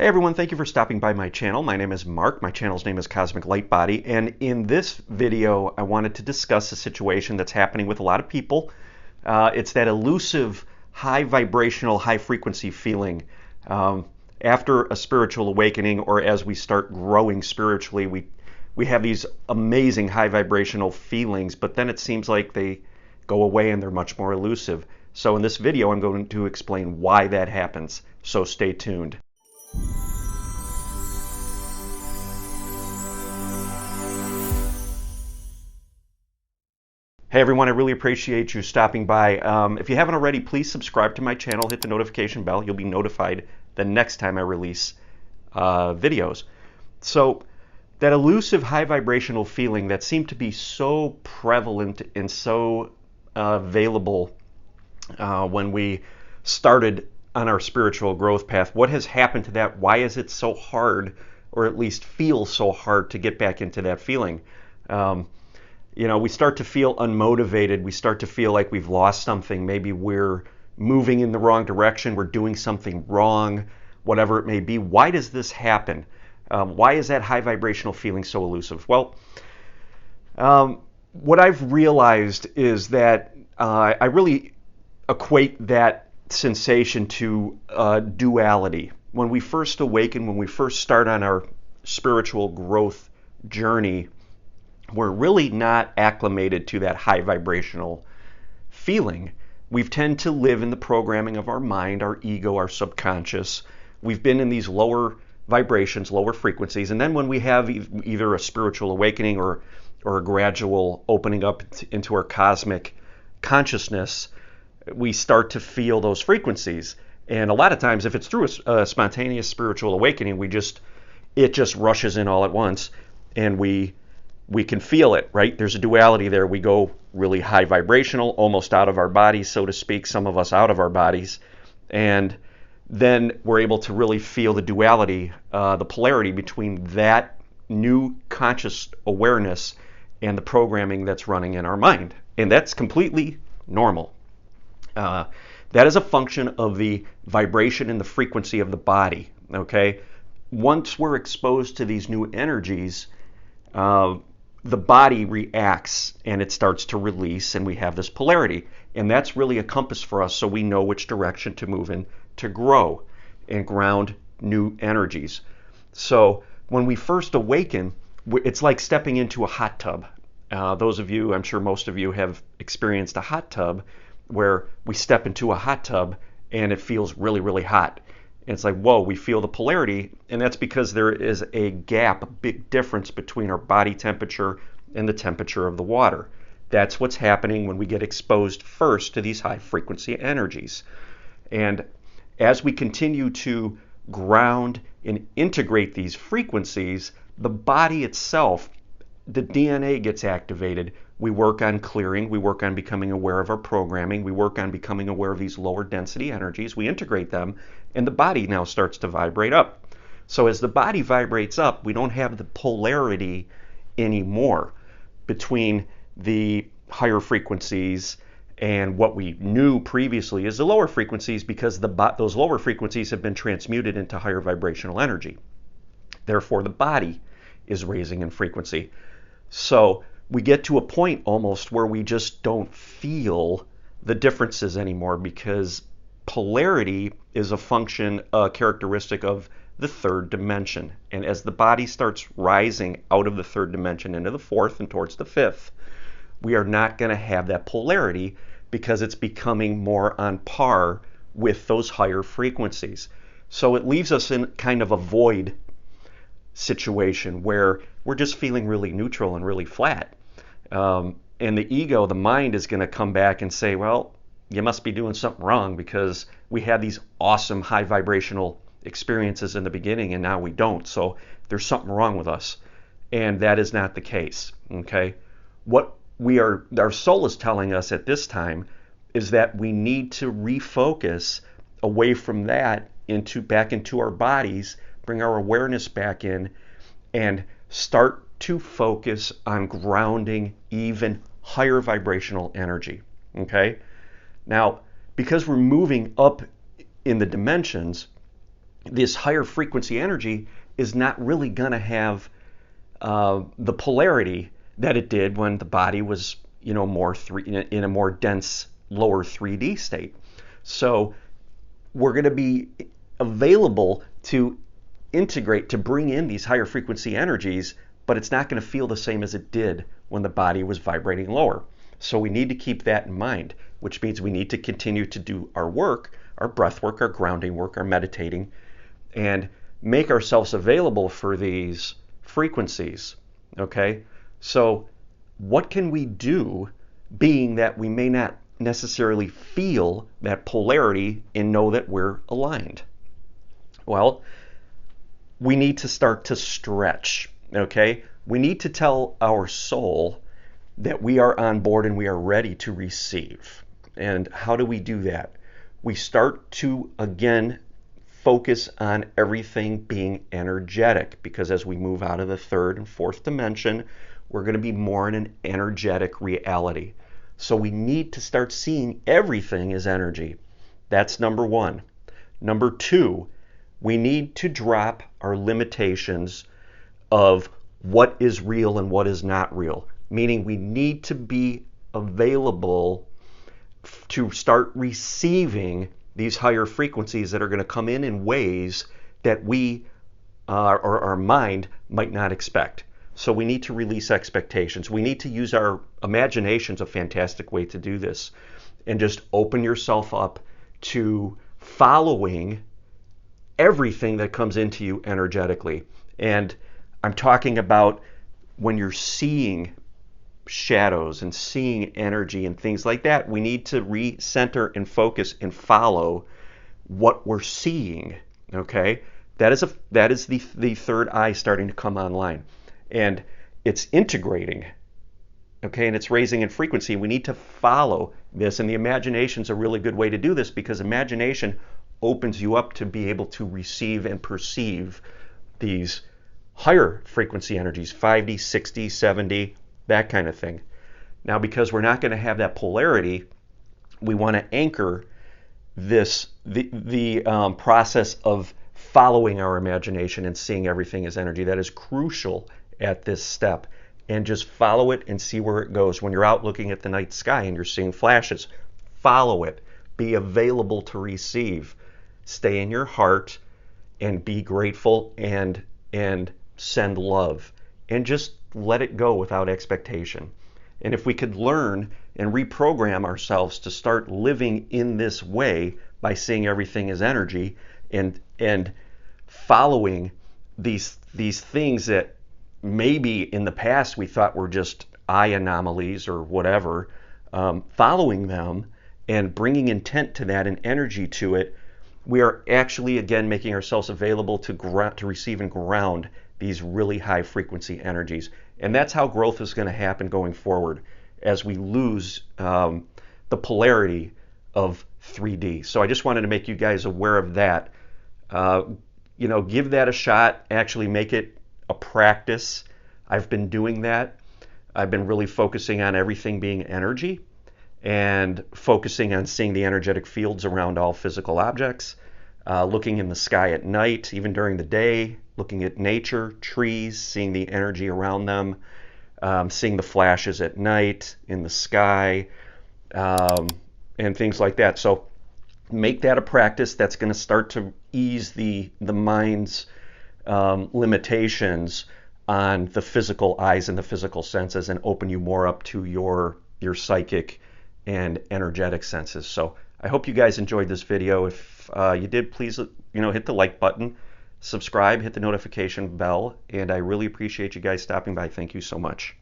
Hey everyone, thank you for stopping by my channel. My name is Mark. My channel's name is Cosmic Light Body, and in this video I wanted to discuss a situation that's happening with a lot of people. It's that elusive, high vibrational, high frequency feeling. After a spiritual awakening, or as we start growing spiritually, we have these amazing high vibrational feelings, but then it seems like they go away and they're much more elusive. So in this video I'm going to explain why that happens, so stay tuned. Hey everyone, I really appreciate you stopping by. If you haven't already, please subscribe to my channel, hit the notification bell. You'll be notified the next time I release videos. So that elusive high vibrational feeling that seemed to be so prevalent and so available when we started on our spiritual growth path, what has happened to that? Why is it so hard, or at least feels so hard to get back into that feeling? We start to feel unmotivated. We start to feel like we've lost something. Maybe we're moving in the wrong direction. We're doing something wrong, whatever it may be. Why does this happen? Why is that high vibrational feeling so elusive? Well, what I've realized is that I really equate that sensation to duality. When we first awaken, when we first start on our spiritual growth journey, we're really not acclimated to that high vibrational feeling. We tend to live in the programming of our mind, our ego, our subconscious. We've been in these lower vibrations, lower frequencies, and then when we have either a spiritual awakening or a gradual opening up into our cosmic consciousness, we start to feel those frequencies. And a lot of times, if it's through a spontaneous spiritual awakening, it just rushes in all at once, and we can feel it, right? There's a duality there. We go really high vibrational, almost out of our bodies, so to speak, some of us out of our bodies. And then we're able to really feel the duality, the polarity between that new conscious awareness and the programming that's running in our mind. And that's completely normal. That is a function of the vibration and the frequency of the body, okay? Once we're exposed to these new energies, the body reacts and it starts to release, and we have this polarity. And that's really a compass for us, so we know which direction to move in to grow and ground new energies. So when we first awaken, it's like stepping into a hot tub. Those of you, I'm sure most of you have experienced a hot tub, where we step into a hot tub and it feels really, really hot. And it's like, whoa, we feel the polarity, and that's because there is a gap, a big difference between our body temperature and the temperature of the water. That's what's happening when we get exposed first to these high frequency energies. And as we continue to ground and integrate these frequencies, the body itself, the DNA gets activated. We work on clearing, we work on becoming aware of our programming, we work on becoming aware of these lower density energies, we integrate them, and the body now starts to vibrate up. So as the body vibrates up, we don't have the polarity anymore between the higher frequencies and what we knew previously as the lower frequencies, because those lower frequencies have been transmuted into higher vibrational energy. Therefore, the body is raising in frequency. So we get to a point almost where we just don't feel the differences anymore, because polarity is a function, a characteristic of the third dimension. And as the body starts rising out of the third dimension into the fourth and towards the fifth, we are not going to have that polarity, because it's becoming more on par with those higher frequencies. So it leaves us in kind of a void situation where we're just feeling really neutral and really flat. And the ego, the mind, is going to come back and say, well, you must be doing something wrong, because we had these awesome high vibrational experiences in the beginning and now we don't. So there's something wrong with us. And that is not the case, okay? What our soul is telling us at this time is that we need to refocus away from that back into our bodies, bring our awareness back in, and start to focus on grounding even higher vibrational energy, okay? Now, because we're moving up in the dimensions, this higher frequency energy is not really going to have the polarity that it did when the body was, more in a more dense, lower 3D state. So we're going to be available to integrate, to bring in these higher frequency energies, but it's not going to feel the same as it did when the body was vibrating lower. So we need to keep that in mind, which means we need to continue to do our work, our breath work, our grounding work, our meditating, and make ourselves available for these frequencies. Okay? So what can we do, being that we may not necessarily feel that polarity and know that we're aligned? Well, we need to start to stretch. Okay? We need to tell our soul that we are on board and we are ready to receive. And how do we do that? We start to, again, focus on everything being energetic, because as we move out of the third and fourth dimension, we're going to be more in an energetic reality. So we need to start seeing everything as energy. That's number one. Number two, we need to drop our limitations of what is real and what is not real. Meaning we need to be available to start receiving these higher frequencies that are going to come in ways that we or our mind might not expect. So we need to release expectations. We need to use our imagination's a fantastic way to do this, and just open yourself up to following everything that comes into you energetically. And I'm talking about when you're seeing shadows and seeing energy and things like that, we need to recenter and focus and follow what we're seeing. Okay, that is the third eye starting to come online, and it's integrating. Okay, and it's raising in frequency. We need to follow this, and the imagination's a really good way to do this, because imagination opens you up to be able to receive and perceive these higher frequency energies, 5D, 60, 70, that kind of thing. Now, because we're not going to have that polarity, we want to anchor the process of following our imagination and seeing everything as energy. That is crucial at this step. And just follow it and see where it goes. When you're out looking at the night sky and you're seeing flashes, follow it. Be available to receive. Stay in your heart and be grateful and send love. And just let it go without expectation. And if we could learn and reprogram ourselves to start living in this way by seeing everything as energy and following these things that maybe in the past we thought were just eye anomalies or whatever, following them and bringing intent to that and energy to it, we are actually again making ourselves available to receive and ground these really high frequency energies. And that's how growth is going to happen going forward, as we lose the polarity of 3D. So I just wanted to make you guys aware of that. Give that a shot. Actually make it a practice. I've been doing that. I've been really focusing on everything being energy and focusing on seeing the energetic fields around all physical objects, looking in the sky at night, even during the day, looking at nature, trees, seeing the energy around them, seeing the flashes at night in the sky, and things like that. So make that a practice. That's going to start to ease the mind's limitations on the physical eyes and the physical senses, and open you more up to your psychic and energetic senses. So I hope you guys enjoyed this video. If you did, please hit the like button, subscribe, hit the notification bell, and I really appreciate you guys stopping by. Thank you so much.